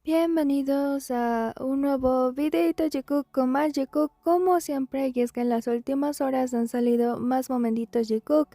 Bienvenidos a un nuevo videito Jikook con más Jikook como siempre, y es que en las últimas horas han salido más momentitos Jikook,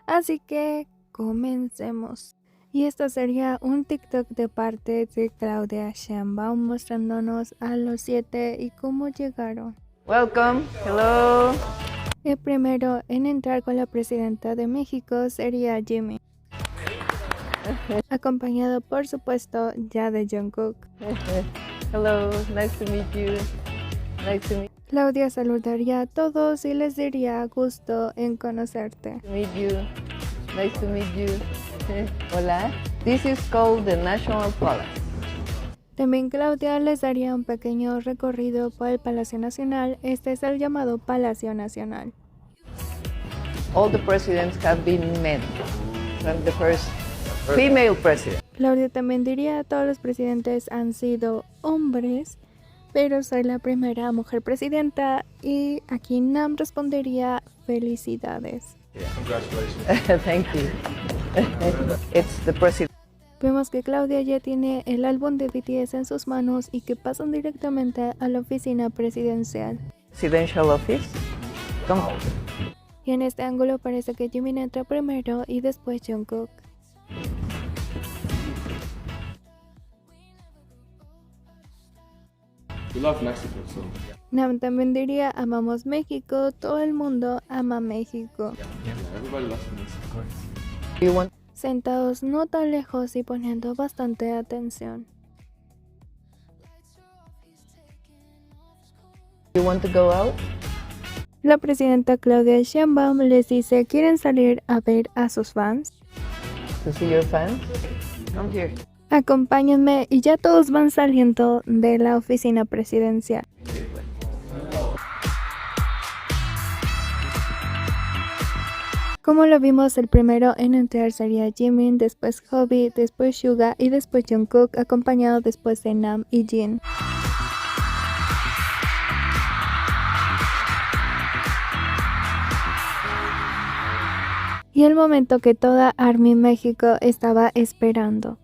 así que comencemos. Y esto sería un TikTok de parte de Claudia Sheinbaum mostrándonos a los 7 y cómo llegaron. Welcome, hello. El primero en entrar con la presidenta de México sería Jimmy, acompañado por supuesto ya de Jungkook. Hello, nice to meet you. Claudia saludaría a todos y les diría gusto en conocerte. Nice to meet you. Hola. This is called the National Palace. También Claudia les daría un pequeño recorrido por el Palacio Nacional. Este es el llamado Palacio Nacional. All the presidents have been men. I'm the first female president. Claudia también diría: todos los presidentes han sido hombres, pero soy la primera mujer presidenta. Y aquí Nam respondería: felicidades. Congratulations. Thank you. It's the president. Vemos que Claudia ya tiene el álbum de BTS en sus manos y que pasan directamente a la oficina presidencial. Presidential office. Come. Y en este ángulo parece que Jimin entra primero y después Jungkook. We love Mexico, so Nam también diría: amamos México, todo el mundo ama México. everybody loves Mexico. Sentados no tan lejos y poniendo bastante atención. You want to go out? La presidenta Claudia Sheinbaum les dice: ¿quieren salir a ver a sus fans? To see your fans? Come here. Acompáñenme, y ya todos van saliendo de la oficina presidencial. Como lo vimos, el primero en entrar sería Jimin, después Hobi, después Suga y después Jungkook, acompañado después de Nam y Jin. Y el momento que toda ARMY México estaba esperando.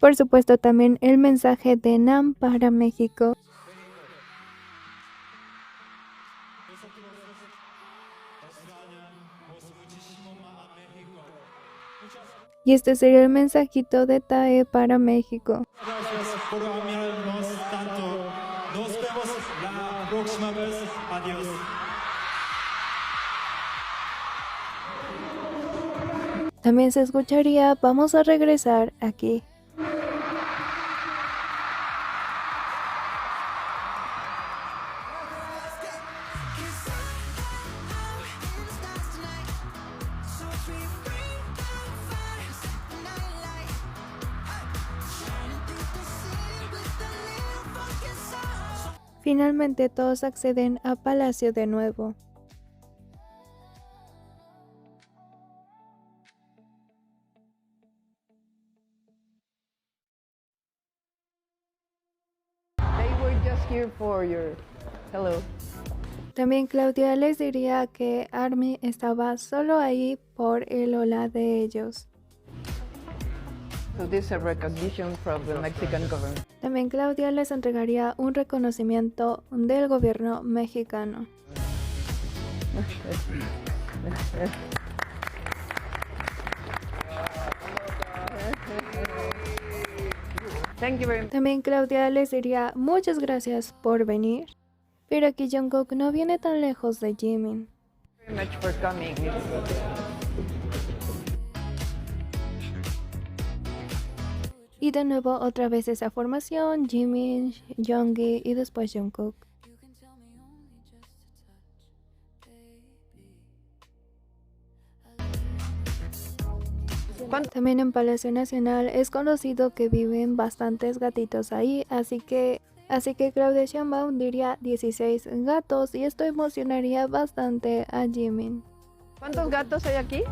Por supuesto, también el mensaje de Nam para México. Y este sería el mensajito de Tae para México. Gracias por amarnos tanto. Nos vemos la próxima vez. Adiós. También se escucharía: vamos a regresar aquí. Finalmente todos acceden a Palacio de nuevo. They were just here for your hello. También Claudia les diría que ARMY estaba solo ahí por el hola de ellos. So this is a recognition from the Mexican government. También Claudia les entregaría un reconocimiento del gobierno mexicano. Thank you very much. También Claudia les diría: muchas gracias por venir. Pero aquí Jungkook no viene tan lejos de Jimin. Very much for coming. Y de nuevo otra vez esa formación: Jimin, Yoongi y después Jungkook. También en Palacio Nacional es conocido que viven bastantes gatitos ahí, así que Así que Claudia Sheinbaum diría 16 gatos y esto emocionaría bastante a Jimin. ¿Cuántos gatos hay aquí?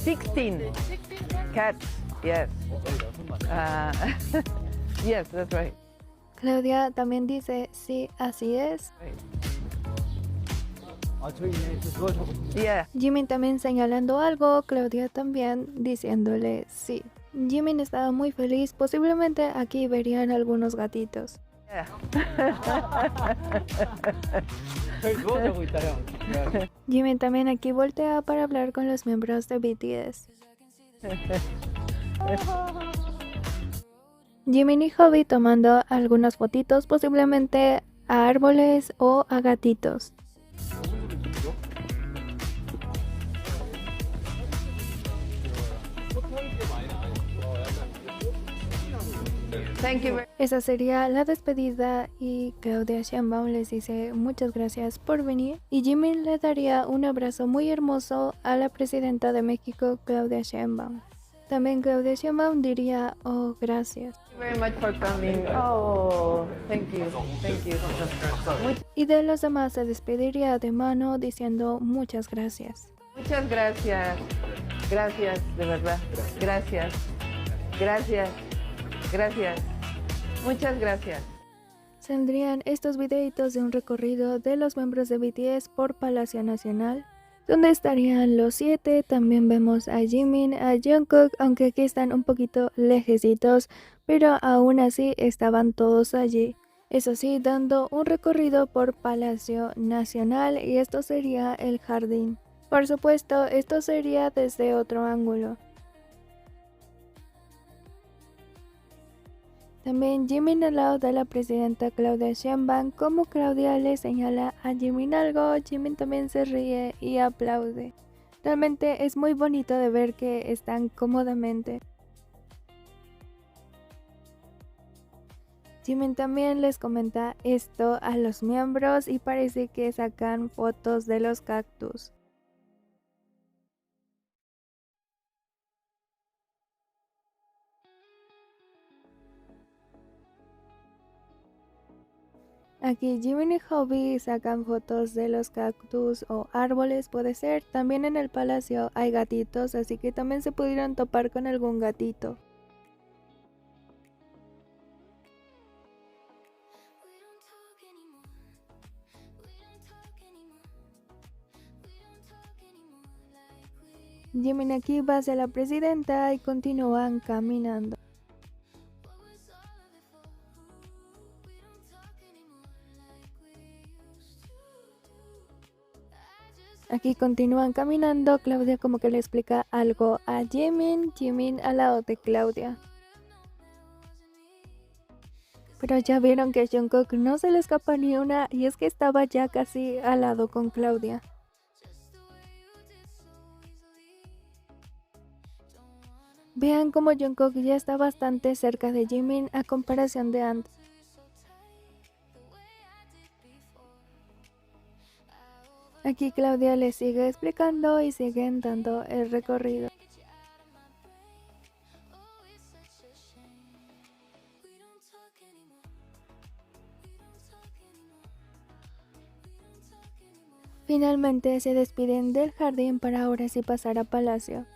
16 cats. Yes. Yes, that's right. Claudia también dice sí, así es. Yeah. Jimin también señalando algo, Claudia también diciéndole sí. Jimin estaba muy feliz, posiblemente aquí verían algunos gatitos. Yeah. Jimin también aquí voltea para hablar con los miembros de BTS. Jimin y Hobi tomando algunas fotitos, posiblemente a árboles o a gatitos. Thank you very Esa sería la despedida y Claudia Sheinbaum les dice muchas gracias por venir y Jimin le daría un abrazo muy hermoso a la presidenta de México, Claudia Sheinbaum. También Claudia Sheinbaum diría oh gracias. very much for coming. Oh, thank you. Thank you. Y de los demás se despediría de mano diciendo muchas gracias. Muchas gracias. Gracias, de verdad. Gracias. Gracias. Gracias. Muchas gracias. Saldrían estos videitos de un recorrido de los miembros de BTS por Palacio Nacional, donde estarían los 7. También vemos a Jimin, a Jungkook, aunque aquí están un poquito lejecitos, pero aún así estaban todos allí. Eso sí, dando un recorrido por Palacio Nacional y esto sería el jardín. Por supuesto, esto sería desde otro ángulo. También Jimin al lado de la presidenta Claudia Sheinbaum, como Claudia le señala a Jimin algo, Jimin también se ríe y aplaude. Realmente es muy bonito de ver que están cómodamente. Jimin también les comenta esto a los miembros y parece que sacan fotos de los cactus. Aquí Jimin y Hobi sacan fotos de los cactus o árboles, puede ser. También en el palacio hay gatitos, así que también se pudieron topar con algún gatito. Jimin aquí va hacia la presidenta y continúan caminando. Aquí continúan caminando, Claudia como que le explica algo a Jimin, Jimin al lado de Claudia. Pero ya vieron que Jungkook no se le escapa ni una y es que estaba ya casi al lado con Claudia. Vean como Jungkook ya está bastante cerca de Jimin a comparación de antes. Aquí Claudia le sigue explicando y siguen dando el recorrido. Finalmente se despiden del jardín para ahora sí pasar a Palacio.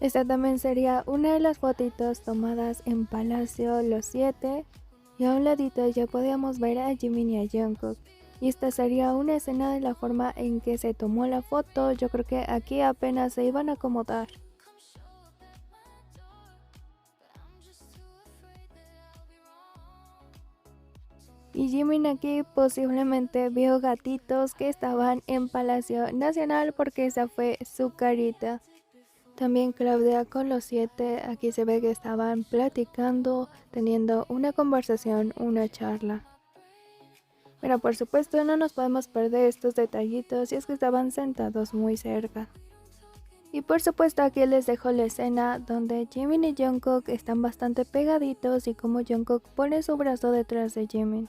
Esta también sería una de las fotitos tomadas en Palacio los 7 y a un ladito ya podíamos ver a Jimin y a Jungkook. Y esta sería una escena de la forma en que se tomó la foto, yo creo que aquí apenas se iban a acomodar. Y Jimin aquí posiblemente vio gatitos que estaban en Palacio Nacional porque esa fue su carita. También Claudia con los 7, aquí se ve que estaban platicando, teniendo una conversación, una charla. Pero por supuesto no nos podemos perder estos detallitos y es que estaban sentados muy cerca. Y por supuesto aquí les dejo la escena donde Jimin y Jungkook están bastante pegaditos y como Jungkook pone su brazo detrás de Jimin.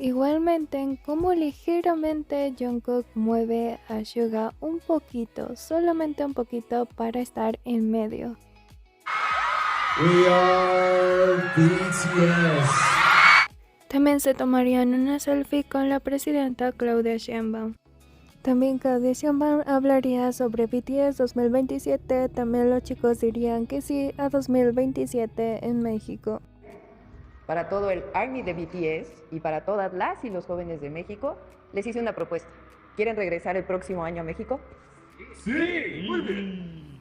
Igualmente, en cómo ligeramente Jungkook mueve a Suga un poquito, solamente un poquito para estar en medio. We are BTS. También se tomarían una selfie con la presidenta Claudia Sheinbaum. También Claudia Sheinbaum hablaría sobre BTS 2027, también los chicos dirían que sí a 2027 en México. Para todo el ARMY de BTS y para todas las y los jóvenes de México, les hice una propuesta. ¿Quieren regresar el próximo año a México? Sí, muy bien.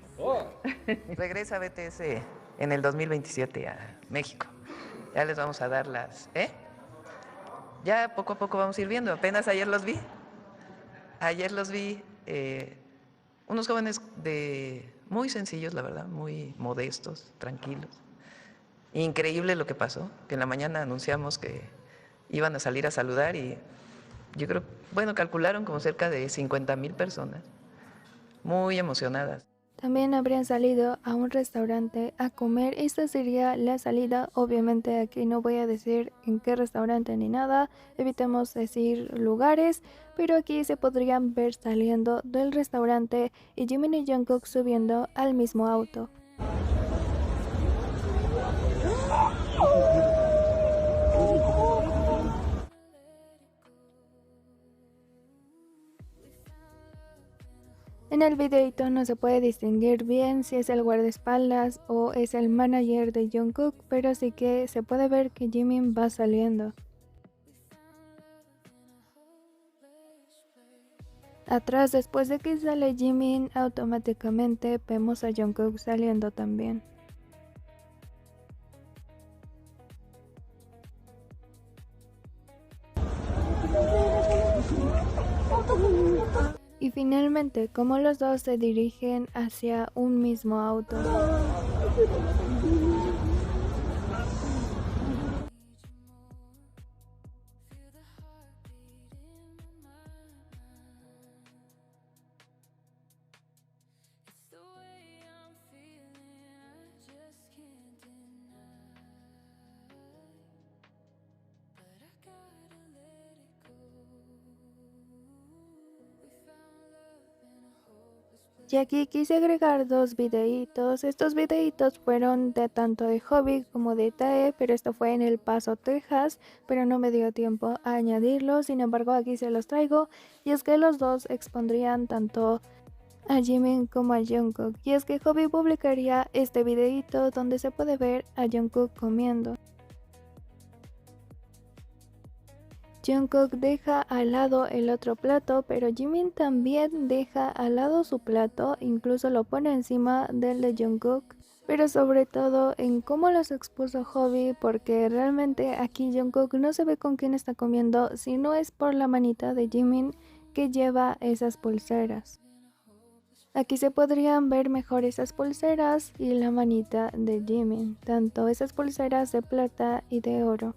Regresa BTS en el 2027 a México. Ya les vamos a dar las... Ya poco a poco vamos a ir viendo. Apenas ayer los vi. Unos jóvenes muy sencillos, la verdad, muy modestos, tranquilos. Increíble lo que pasó, que en la mañana anunciamos que iban a salir a saludar y yo creo, calcularon como cerca de 50,000 personas, muy emocionadas. También habrían salido a un restaurante a comer. Esta sería la salida. Obviamente aquí no voy a decir en qué restaurante ni nada. Evitemos decir lugares. Pero aquí se podrían ver saliendo del restaurante y Jimin y Jungkook subiendo al mismo auto. En el videito no se puede distinguir bien si es el guardaespaldas o es el manager de Jungkook, pero sí que se puede ver que Jimin va saliendo. Atrás, después de que sale Jimin, automáticamente vemos a Jungkook saliendo también. Y finalmente, como los dos se dirigen hacia un mismo auto. Y aquí quise agregar dos videitos. Estos videitos fueron de tanto de Hobby como de Tae, pero esto fue en El Paso, Texas, pero no me dio tiempo a añadirlos. Sin embargo, aquí se los traigo. Y es que los dos expondrían tanto a Jimin como a Jungkook. Y es que Hobby publicaría este videito donde se puede ver a Jungkook comiendo. Jungkook deja al lado el otro plato, pero Jimin también deja al lado su plato, incluso lo pone encima del de Jungkook, pero sobre todo en cómo los expuso Hobby, porque realmente aquí Jungkook no se ve con quién está comiendo, si no es por la manita de Jimin que lleva esas pulseras. Aquí se podrían ver mejor esas pulseras y la manita de Jimin, tanto esas pulseras de plata y de oro.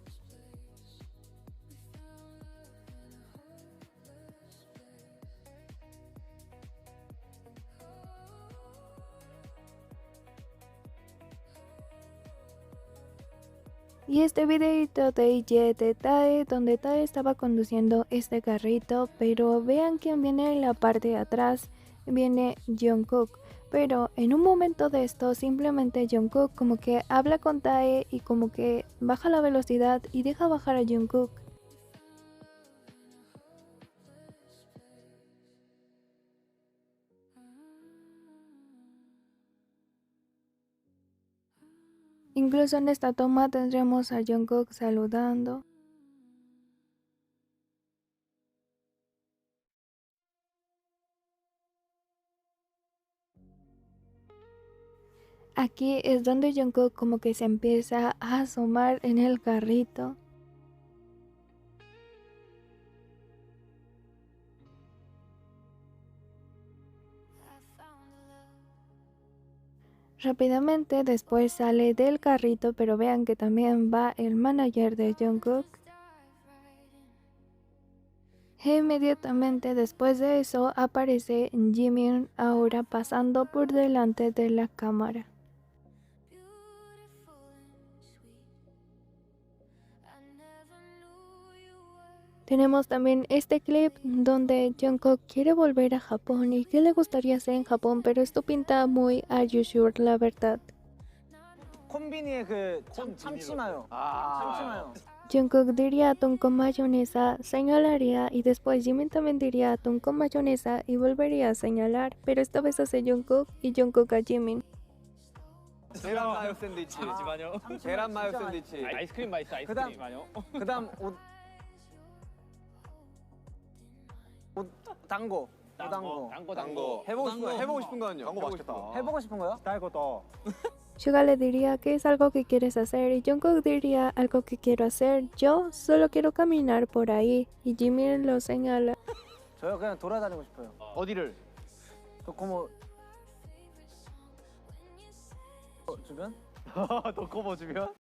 Y este videito de IJ de Tae, donde Tae estaba conduciendo este carrito, pero vean quién viene en la parte de atrás, viene Jungkook. Pero en un momento de esto, simplemente Jungkook como que habla con Tae y como que baja la velocidad y deja bajar a Jungkook. Incluso en esta toma tendremos a Jungkook saludando. Aquí es donde Jungkook como que se empieza a asomar en el carrito. Rápidamente después sale del carrito, pero vean que también va el manager de Jungkook. Inmediatamente después de eso aparece Jimin ahora pasando por delante de la cámara. Tenemos también este clip donde Jungkook quiere volver a Japón y qué le gustaría hacer en Japón, pero esto pinta muy Are You Sure, la verdad. 콤비니에 그 참치마요. 참치마요. Jungkook diría atún con mayonesa, señalaría y después Jimin también diría atún con mayonesa y volvería a señalar, pero esta vez hace Jungkook y Jungkook a Jimin. 계란 마요 샌드위치. 잠시만요. 계란 마요 샌드위치. 아이스크림 맛있어 아이스크림. 그다음 당고. 당고. 해보고 싶은 거는요? 당고 맛있겠다. 해보고 싶은 거요? Suga le diría que es algo que quieres hacer y Jungkook diría algo que quiero hacer, yo solo quiero caminar por ahí y Jimin lo señala. 저요 그냥 돌아다니고 싶어요. 어디를? 도코모 주변? 도코모 주변?